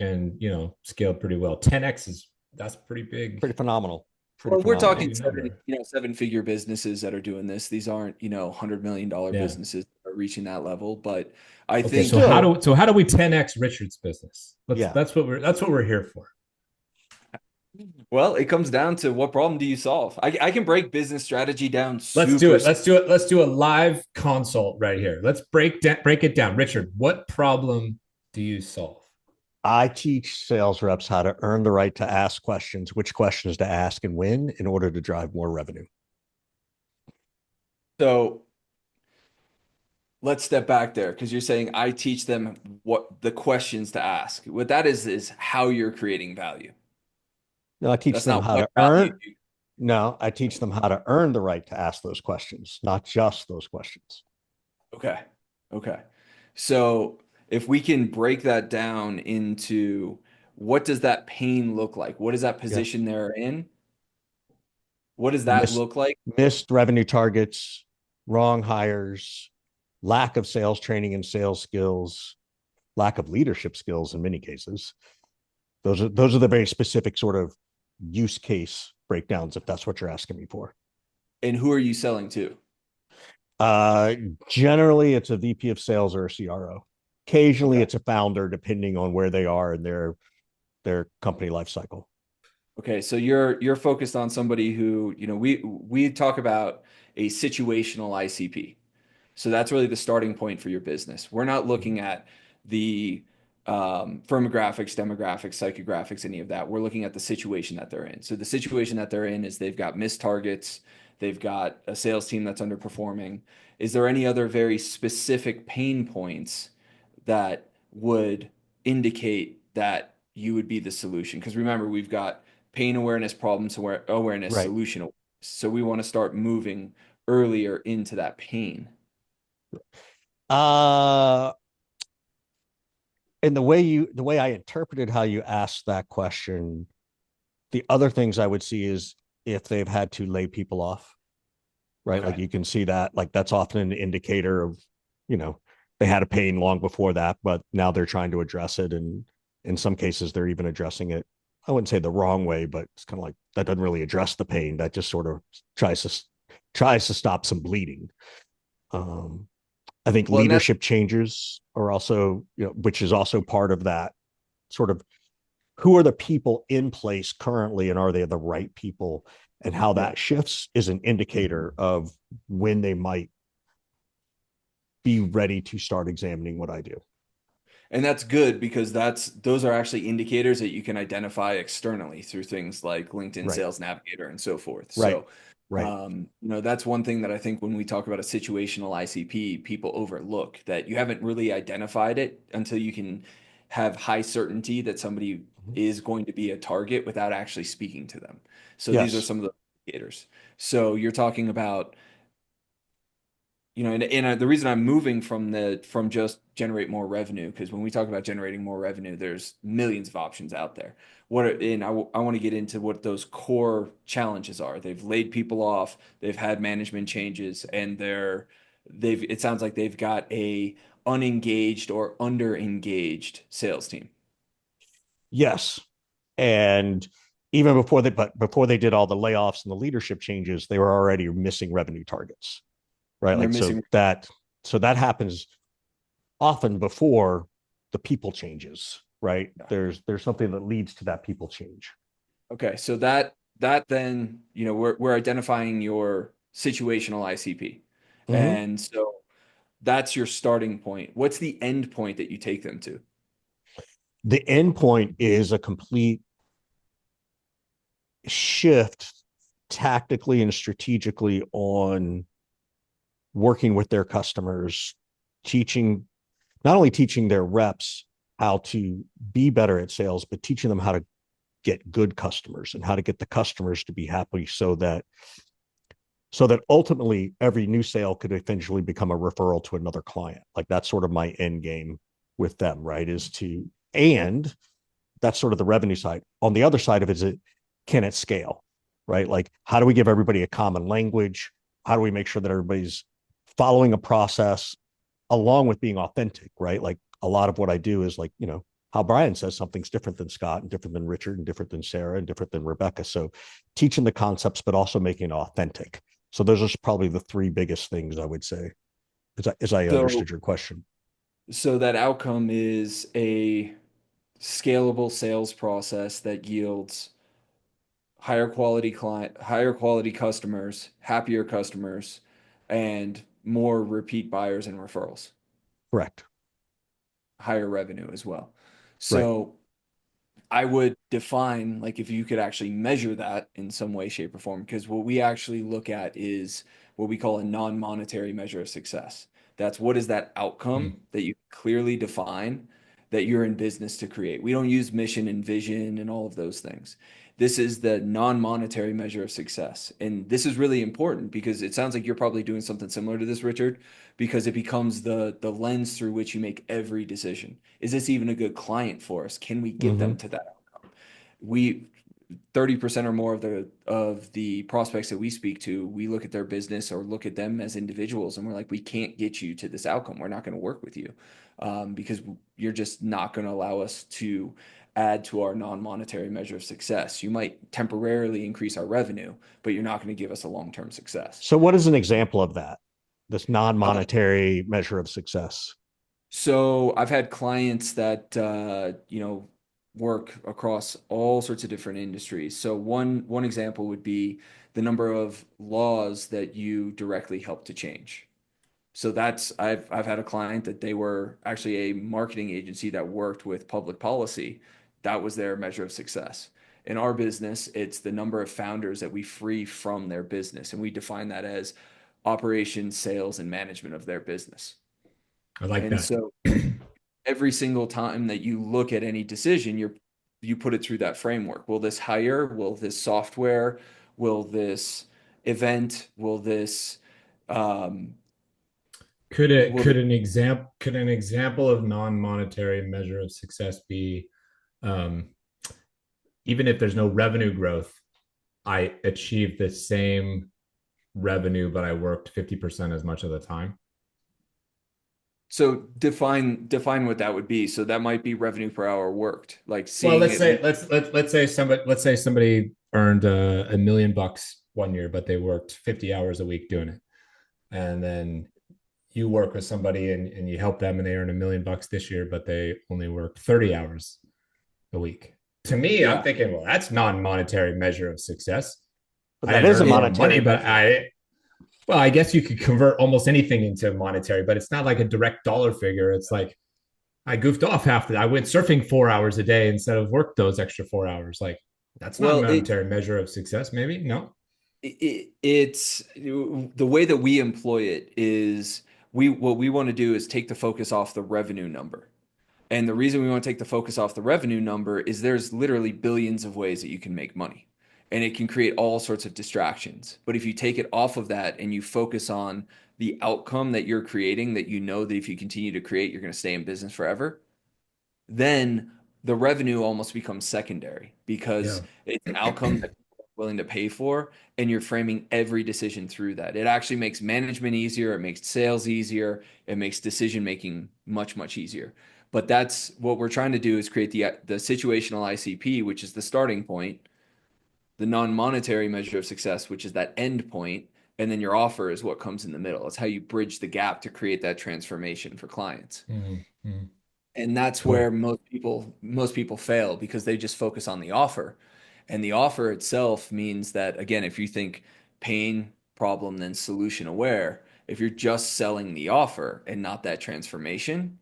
[SPEAKER 1] and scaled pretty well. 10x that's pretty big,
[SPEAKER 2] pretty phenomenal. Pretty
[SPEAKER 3] Well, we're
[SPEAKER 2] phenomenal.
[SPEAKER 3] talking
[SPEAKER 1] big number.
[SPEAKER 3] seven-figure businesses that are doing this. These aren't, $100 million
[SPEAKER 1] Yeah.
[SPEAKER 3] businesses that are reaching that level. But I
[SPEAKER 1] Okay,
[SPEAKER 3] think,
[SPEAKER 1] so
[SPEAKER 2] Still,
[SPEAKER 1] how do we 10x Richard's business?
[SPEAKER 2] yeah.
[SPEAKER 1] That's what we're here for.
[SPEAKER 3] well, it comes down to what problem do you solve? I can break business strategy down
[SPEAKER 1] Let's do
[SPEAKER 3] super.
[SPEAKER 1] it. Let's do it. Let's do a live consult right here. Let's break it down. Richard, what problem do you solve?
[SPEAKER 2] I teach sales reps how to earn the right to ask questions, which questions to ask and when in order to drive more revenue.
[SPEAKER 3] So let's step back there because you're saying I teach them what the questions to ask. What that is how you're creating value.
[SPEAKER 2] No, I teach
[SPEAKER 3] That's
[SPEAKER 2] them
[SPEAKER 3] not
[SPEAKER 2] how
[SPEAKER 3] what
[SPEAKER 2] to
[SPEAKER 3] value
[SPEAKER 2] earn.
[SPEAKER 3] you.
[SPEAKER 2] No, I teach them how to earn the right to ask those questions, not just those questions.
[SPEAKER 3] Okay. Okay. So if we can break that down into what does that pain look like? What is that
[SPEAKER 2] Yeah.
[SPEAKER 3] position they're in? What does that
[SPEAKER 2] Missed,
[SPEAKER 3] look like?
[SPEAKER 2] missed revenue targets, wrong hires, lack of sales training and sales skills, lack of leadership skills in many cases. Those are the very specific sort of use case breakdowns, if that's what you're asking me for.
[SPEAKER 3] And who are you selling to?
[SPEAKER 2] Uh, Generally, it's a VP of sales or a CRO. Occasionally,
[SPEAKER 3] Okay.
[SPEAKER 2] it's a founder, depending on where they are in their company life cycle.
[SPEAKER 3] Okay, so you're focused on somebody who, we talk about a situational ICP. So that's really the starting point for your business. We're not looking at the firmographics, demographics, psychographics, any of that. We're looking at the situation that they're in. So the situation that they're in is they've got missed targets, they've got a sales team that's underperforming. Is there any other very specific pain points that would indicate that you would be the solution? Because remember, we've got pain awareness, awareness,
[SPEAKER 2] Right.
[SPEAKER 3] solution awareness. So we want to start moving earlier into that pain.
[SPEAKER 2] Uh, and the way I interpreted how you asked that question, the other things I would see is if they've had to lay people off, right? Like
[SPEAKER 3] Okay.
[SPEAKER 2] you can see that, like that's often an indicator of, you know, they had a pain long before that, but now they're trying to address it. And in some cases, they're even addressing it. I wouldn't say the wrong way, but it's kind of like that doesn't really address the pain. That just sort of tries to tries to stop some bleeding. Um, I think
[SPEAKER 3] Well, and that's
[SPEAKER 2] leadership changes are also, which is also part of that sort of who are the people in place currently and are they the right people, and how
[SPEAKER 3] yeah.
[SPEAKER 2] that shifts is an indicator of when they might be ready to start examining what I do.
[SPEAKER 3] And that's good because those are actually indicators that you can identify externally through things like LinkedIn
[SPEAKER 2] Right.
[SPEAKER 3] Sales Navigator and so forth.
[SPEAKER 2] Right.
[SPEAKER 3] So,
[SPEAKER 2] Right.
[SPEAKER 3] that's one thing that I think when we talk about a situational ICP, people overlook that you haven't really identified it until you can have high certainty that somebody is going to be a target without actually speaking to them. So these are
[SPEAKER 2] Yes.
[SPEAKER 3] some of the indicators. So you're talking about and the reason I'm moving from just generate more revenue, because when we talk about generating more revenue, there's millions of options out there. I want to get into what those core challenges are. They've laid people off, they've had management changes, and it sounds like they've got a unengaged or under-engaged sales team.
[SPEAKER 2] Yes. And even before they did all the layoffs and the leadership changes, they were already missing revenue targets. Right.
[SPEAKER 3] And they're
[SPEAKER 2] Like
[SPEAKER 3] missing.
[SPEAKER 2] so that happens often before the people changes, right? There's something that leads to that people change.
[SPEAKER 3] Okay, so that then, we're identifying your situational ICP.
[SPEAKER 2] Mm-hmm.
[SPEAKER 3] And so that's your starting point. What's the end point that you take them to?
[SPEAKER 2] The end point is a complete shift tactically and strategically on working with their customers, teaching not only teaching their reps how to be better at sales, but teaching them how to get good customers and how to get the customers to be happy so that ultimately every new sale could eventually become a referral to another client. Like that's sort of my end game with them, right? And that's sort of the revenue side. On the other side of it is can it scale, right? Like how do we give everybody a common language? How do we make sure that everybody's following a process along with being authentic, right? Like a lot of what I do is like, how Brian says something's different than Scott and different than Richard and different than Sarah and different than Rebecca. So teaching the concepts, but also making it authentic. So those are probably the three biggest things I would say as I
[SPEAKER 3] So
[SPEAKER 2] understood your question.
[SPEAKER 3] so that outcome is a scalable sales process that yields higher quality customers, happier customers, and more repeat buyers and referrals,
[SPEAKER 2] Correct.
[SPEAKER 3] higher revenue as well.
[SPEAKER 2] Right.
[SPEAKER 3] So I would define like if you could actually measure that in some way, shape, or form, because what we actually look at is what we call a non-monetary measure of success. That's what is that outcome
[SPEAKER 1] Mm.
[SPEAKER 3] that you clearly define that you're in business to create. We don't use mission and vision and all of those things. This is the non-monetary measure of success. And this is really important because it sounds like you're probably doing something similar to this, Richard, because it becomes the lens through which you make every decision. Is this even a good client for us? Can we get them
[SPEAKER 2] Hmm.
[SPEAKER 3] to that outcome? We 30% or more of the prospects that we speak to, we look at their business or look at them as individuals and we're like, we can't get you to this outcome. We're not going to work with you because you're just not going to allow us to add to our non-monetary measure of success. You might temporarily increase our revenue, but you're not going to give us a long-term success.
[SPEAKER 2] So, what is an example of that? This non-monetary measure of success.
[SPEAKER 3] So I've had clients that work across all sorts of different industries. So one example would be the number of laws that you directly help to change. So that's I've had a client that they were actually a marketing agency that worked with public policy. That was their measure of success. In our business, it's the number of founders that we free from their business, and we define that as operations, sales, and management of their business.
[SPEAKER 1] I like
[SPEAKER 3] And
[SPEAKER 1] that.
[SPEAKER 3] so every single time that you look at any decision, you put it through that framework. Will this hire? Will this software? Will this event? Um, will this,
[SPEAKER 1] Could an example of non-monetary measure of success be um, even if there's no revenue growth, I achieved the same revenue, but I worked 50% as much of the time?
[SPEAKER 3] so define what that would be. So that might be revenue per hour worked, like
[SPEAKER 1] Well,
[SPEAKER 3] seeing
[SPEAKER 1] let's
[SPEAKER 3] at
[SPEAKER 1] say
[SPEAKER 3] least.
[SPEAKER 1] let's say somebody earned $1 million one year, but they worked 50 hours a week doing it. And then you work with somebody and you help them and they earn $1 million this year, but they only work 30 hours a week. To me, I'm
[SPEAKER 3] Yeah.
[SPEAKER 1] thinking, well, that's non-monetary measure of success.
[SPEAKER 2] But
[SPEAKER 1] I
[SPEAKER 2] that
[SPEAKER 1] didn't
[SPEAKER 2] is a
[SPEAKER 1] earn more
[SPEAKER 2] monetary
[SPEAKER 1] money, but
[SPEAKER 2] measure.
[SPEAKER 1] well, I guess you could convert almost anything into monetary, but it's not like a direct dollar figure. It's like I goofed off half the. I went surfing 4 hours a day instead of work those extra 4 hours. Like that's not a
[SPEAKER 3] Well,
[SPEAKER 1] monetary measure of success. Maybe no.
[SPEAKER 3] it's the way that we employ it is we what we want to do is take the focus off the revenue number. And the reason we want to take the focus off the revenue number is there's literally billions of ways that you can make money. And it can create all sorts of distractions. But if you take it off of that and you focus on the outcome that you're creating, that you know that if you continue to create, you're going to stay in business forever, then the revenue almost becomes secondary because
[SPEAKER 1] Yeah.
[SPEAKER 3] it's an outcome that people are willing to pay for, and you're framing every decision through that. It actually makes management easier, it makes sales easier, it makes decision making much, much easier. But that's what we're trying to do is create the situational ICP, which is the starting point, the non-monetary measure of success, which is that end point, and then your offer is what comes in the middle. It's how you bridge the gap to create that transformation for clients.
[SPEAKER 1] Mm-hmm.
[SPEAKER 3] And that's where
[SPEAKER 1] Cool.
[SPEAKER 3] most people fail because they just focus on the offer. And the offer itself means that, again, if you think pain, problem, then solution aware, if you're just selling the offer and not that transformation,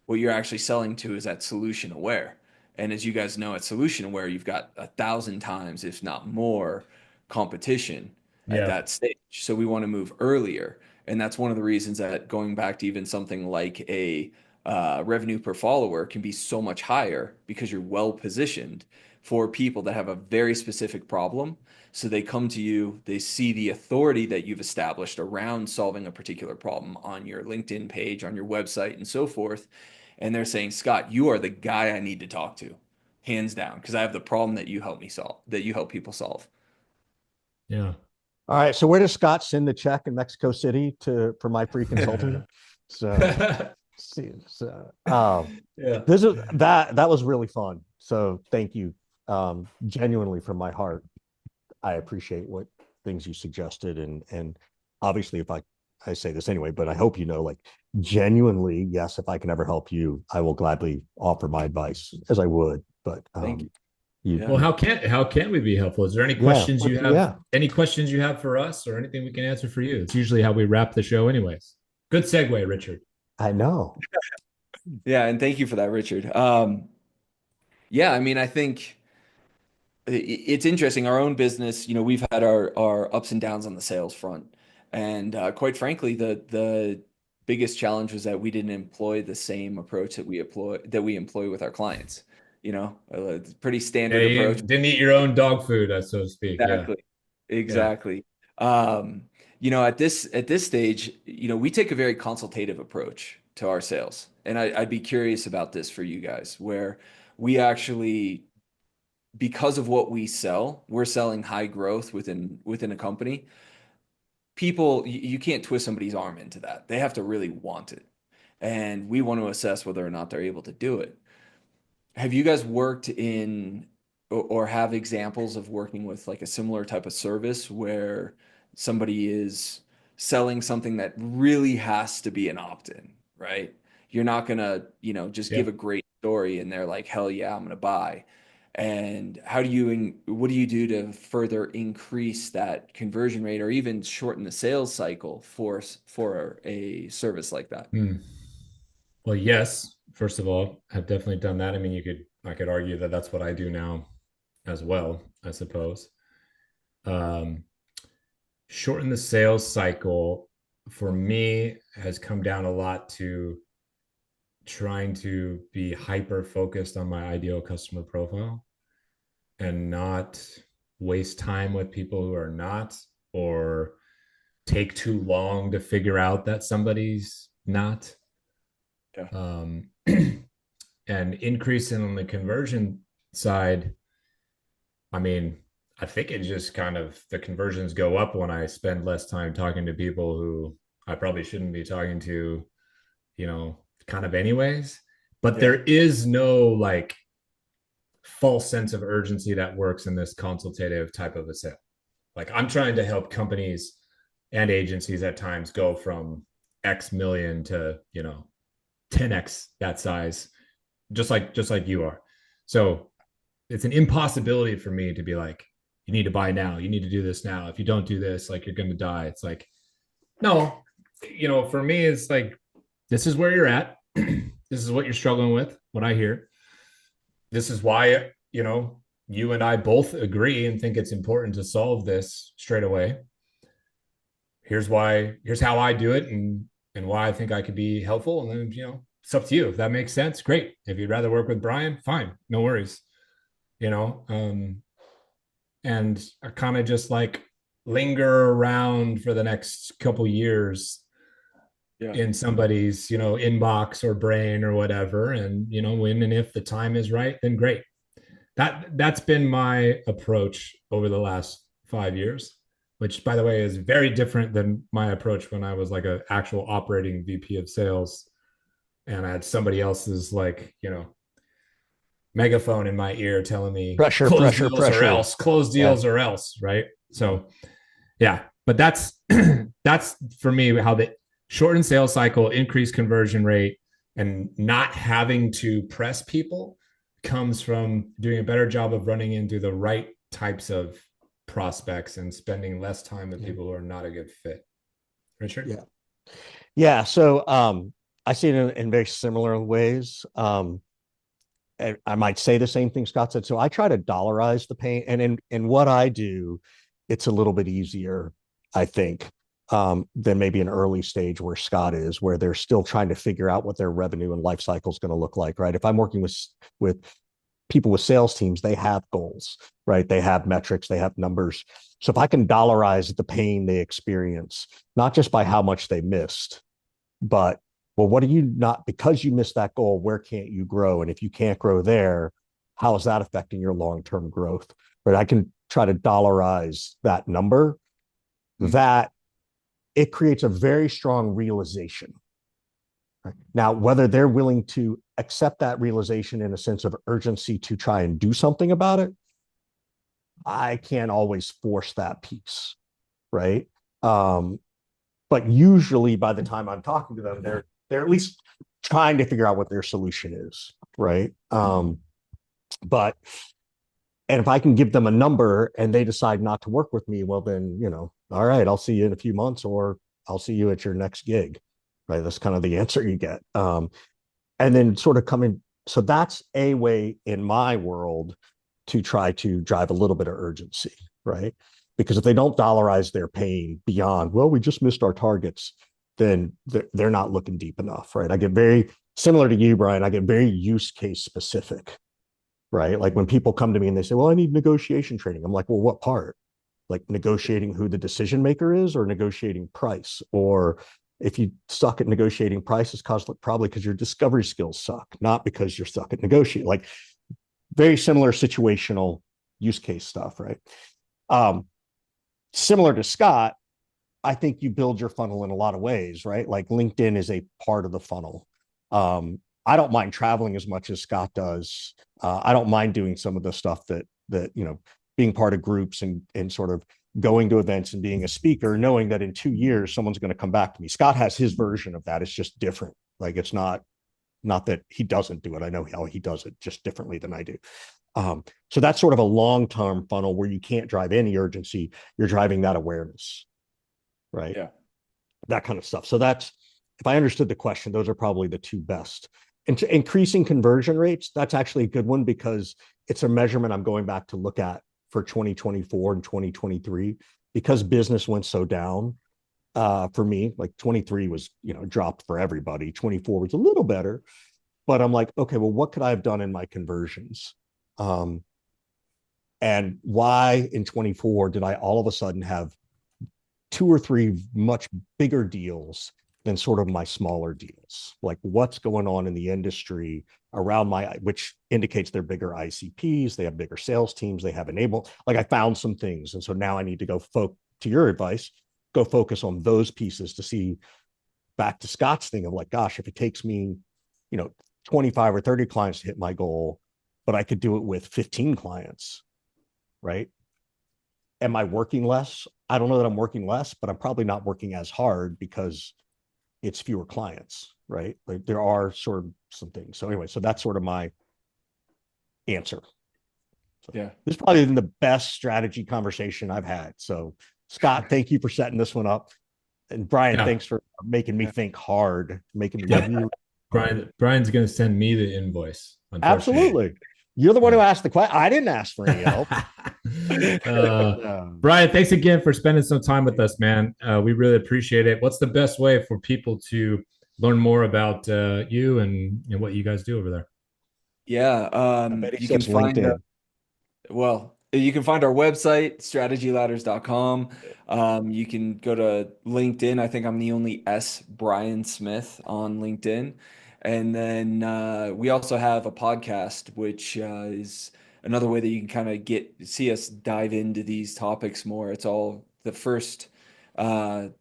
[SPEAKER 3] what you're actually selling to is that solution aware. And as you guys know, at solution aware, you've got 1,000 times, if not more, competition at
[SPEAKER 1] Yeah.
[SPEAKER 3] that stage. So we want to move earlier. And that's one of the reasons that going back to even something like a revenue per follower can be so much higher because you're well positioned for people that have a very specific problem. So they come to you, they see the authority that you've established around solving a particular problem on your LinkedIn page, on your website, and so forth. And they're saying, Scott, you are the guy I need to talk to, hands down, because I have the problem that you help me solve, that you help people solve.
[SPEAKER 1] Yeah.
[SPEAKER 2] All right. So where does Scott send the check in Mexico City to for my free consulting? So see, so
[SPEAKER 1] Yeah.
[SPEAKER 2] this is that was really fun. So thank you. Genuinely from my heart. I appreciate what things you suggested and obviously if I say this anyway, but I hope you know, like genuinely, yes, if I can ever help you, I will gladly offer my advice as I would. But
[SPEAKER 3] Thank you.
[SPEAKER 2] you,
[SPEAKER 3] Yeah.
[SPEAKER 1] Well,
[SPEAKER 2] you
[SPEAKER 1] how can we be helpful? Is there any
[SPEAKER 2] yeah,
[SPEAKER 1] questions you have?
[SPEAKER 2] yeah,
[SPEAKER 1] Any questions you have for us, or anything we can answer for you? It's usually how we wrap the show, anyways. Good segue, Richard.
[SPEAKER 2] I know.
[SPEAKER 3] Yeah. And thank you for that, Richard. Yeah, I mean, I think it's interesting. Our own business, we've had our ups and downs on the sales front, and quite frankly, the biggest challenge was that we didn't employ the same approach that we employ with our clients. It's a pretty
[SPEAKER 1] Yeah,
[SPEAKER 3] standard
[SPEAKER 1] you
[SPEAKER 3] approach.
[SPEAKER 1] didn't eat your own dog food, so to speak. Yeah,
[SPEAKER 3] Exactly.
[SPEAKER 1] yeah,
[SPEAKER 3] Exactly. At this stage, we take a very consultative approach to our sales. And I'd be curious about this for you guys, where we actually, because of what we sell, we're selling high growth within a company. People, you can't twist somebody's arm into that. They have to really want it. And we want to assess whether or not they're able to do it. Have you guys worked in or have examples of working with like a similar type of service where somebody is selling something that really has to be an opt-in, right? You're not gonna, just
[SPEAKER 1] yeah.
[SPEAKER 3] give a great story and they're like, hell yeah, I'm gonna buy. And what do you do to further increase that conversion rate or even shorten the sales cycle for a service like that?
[SPEAKER 1] Hmm. Well, yes. First of all, I've definitely done that. I mean, I could argue that that's what I do now as well, I suppose. Um, Shorten the sales cycle for me has come down a lot to trying to be hyper focused on my ideal customer profile and not waste time with people who are not, or take too long to figure out that somebody's not.
[SPEAKER 3] Yeah.
[SPEAKER 1] Um, and increasing on the conversion side, I mean, I think it just kind of the conversions go up when I spend less time talking to people who I probably shouldn't be talking to, kind of anyways. But
[SPEAKER 3] Yeah.
[SPEAKER 1] there is no like false sense of urgency that works in this consultative type of a sale. Like I'm trying to help companies and agencies at times go from X million to, 10x that size, just like you are. So it's an impossibility for me to be like, you need to buy now, you need to do this now. If you don't do this, like you're gonna die. It's like, no, for me, it's like this is where you're at. This is what you're struggling with, what I hear. This is why, you and I both agree and think it's important to solve this straight away. Here's how I do it and why I think I could be helpful. And then, it's up to you. If that makes sense, great. If you'd rather work with Brian, fine, no worries. You know, and I kind of just like linger around for the next couple years
[SPEAKER 3] Yeah.
[SPEAKER 1] in somebody's, inbox or brain or whatever. And, when and if the time is right, then great. That's been my approach over the last 5 years, which by the way is very different than my approach when I was like an actual operating VP of sales and I had somebody else's like, megaphone in my ear telling me
[SPEAKER 2] Pressure, pressure, pressure.
[SPEAKER 1] close
[SPEAKER 2] Yeah.
[SPEAKER 1] deals or else, right? So yeah, but that's that's for me how the shortened sales cycle, increase conversion rate, and not having to press people comes from doing a better job of running into the right types of prospects and spending less time with
[SPEAKER 2] Yeah.
[SPEAKER 1] people who are not a good fit. Richard?
[SPEAKER 2] Yeah. Yeah. So I see it in very similar ways. And I might say the same thing Scott said. So I try to dollarize the pain. And in what I do, it's a little bit easier, I think, than maybe an early stage where Scott is, where they're still trying to figure out what their revenue and life cycle is going to look like, right? If I'm working with people with sales teams, they have goals, right? They have metrics, they have numbers. So if I can dollarize the pain they experience, not just by how much they missed, but well, what are you not, because you missed that goal, where can't you grow? And if you can't grow there, how is that affecting your long-term growth? Right. I can try to dollarize that number, that it creates a very strong realization. Right? Now, whether they're willing to accept that realization in a sense of urgency to try and do something about it, I can't always force that piece, right? But usually by the time I'm talking to them, they're at least trying to figure out what their solution is, right? But and if I can give them a number and they decide not to work with me, well then, all right, I'll see you in a few months, or I'll see you at your next gig, right? That's kind of the answer you get. And then sort of coming So that's a way in my world to try to drive a little bit of urgency, right? Because if they don't dollarize their pain beyond, well, we just missed our targets, then they're not looking deep enough, right? I get very similar to you, Brian. I get very use case specific, right? Like when people come to me and they say, well, I need negotiation training. I'm like, well, what part? Like negotiating who the decision maker is, or negotiating price? Or if you suck at negotiating price, it's probably because your discovery skills suck, not because you're stuck at negotiating. Like very similar situational use case stuff, right? Similar to Scott, I think you build your funnel in a lot of ways, right? Like LinkedIn is a part of the funnel. I don't mind traveling as much as Scott does. I don't mind doing some of the stuff that being part of groups and sort of going to events and being a speaker, knowing that in 2 years someone's going to come back to me. Scott has his version of that. It's just different. Like it's not that he doesn't do it. I know how he does it just differently than I do. So that's sort of a long-term funnel where you can't drive any urgency. You're driving that awareness, right?
[SPEAKER 3] Yeah.
[SPEAKER 2] That kind of stuff. So that's, if I understood the question, those are probably the two best. And increasing conversion rates, that's actually a good one because it's a measurement I'm going back to look at for 2024 and 2023 because business went so down. For me, like 23 was, dropped for everybody. 24 was a little better, but I'm like, okay, well, what could I have done in my conversions? And why in 24 did I all of a sudden have 2 or 3 much bigger deals than sort of my smaller deals? Like what's going on in the industry around which indicates they're bigger ICPs, they have bigger sales teams, they have like I found some things. And so now I need to go to your advice, go focus on those pieces to see, back to Scott's thing of like, gosh, if it takes me, 25 or 30 clients to hit my goal, but I could do it with 15 clients, right? Am I working less? I don't know that I'm working less, but I'm probably not working as hard because it's fewer clients, right? Like there are sort of some things. So anyway, so that's sort of my answer. So
[SPEAKER 3] Yeah.
[SPEAKER 2] this is probably the best strategy conversation I've had. So Scott, thank you for setting this one up. And Brian, thanks for making me think hard, making me really...
[SPEAKER 1] Brian's going to send me the invoice.
[SPEAKER 2] Absolutely. You're the one who asked the question. I didn't ask for any help.
[SPEAKER 1] Brian, thanks again for spending some time with us, man. We really appreciate it. What's the best way for people to learn more about you and what you guys do over there?
[SPEAKER 3] Yeah, you can find
[SPEAKER 2] LinkedIn.
[SPEAKER 3] You can find our website, strategyladders.com. You can go to LinkedIn. I think I'm the only Brian Smith on LinkedIn. And then we also have a podcast, which is another way that you can kind of see us dive into these topics more. It's all the first, I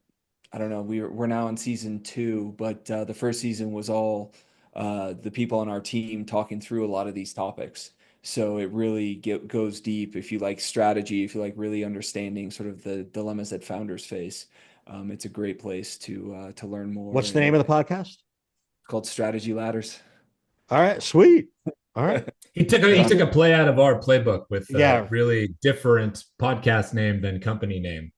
[SPEAKER 3] don't know, we're now in season 2, but the first season was all the people on our team talking through a lot of these topics. So it really goes deep. If you like strategy, if you like really understanding sort of the dilemmas that founders face, it's a great place to learn more.
[SPEAKER 2] What's the name of the podcast?
[SPEAKER 3] It's called Strategy Ladders.
[SPEAKER 2] All right, sweet. All right.
[SPEAKER 1] He took a play out of our playbook with
[SPEAKER 2] Yeah.
[SPEAKER 1] really different podcast name than company name.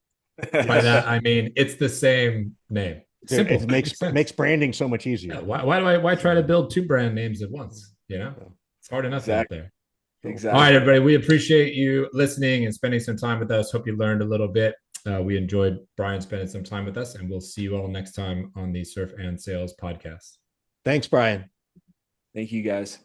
[SPEAKER 1] By that I mean it's the same name.
[SPEAKER 2] Simple. It makes branding so much easier.
[SPEAKER 1] Yeah, why try to build 2 brand names at once? It's hard enough out there.
[SPEAKER 3] Exactly.
[SPEAKER 1] All right, everybody. We appreciate you listening and spending some time with us. Hope you learned a little bit. We enjoyed Brian spending some time with us, and we'll see you all next time on the Surf and Sales podcast.
[SPEAKER 2] Thanks, Brian.
[SPEAKER 3] Thank you, guys.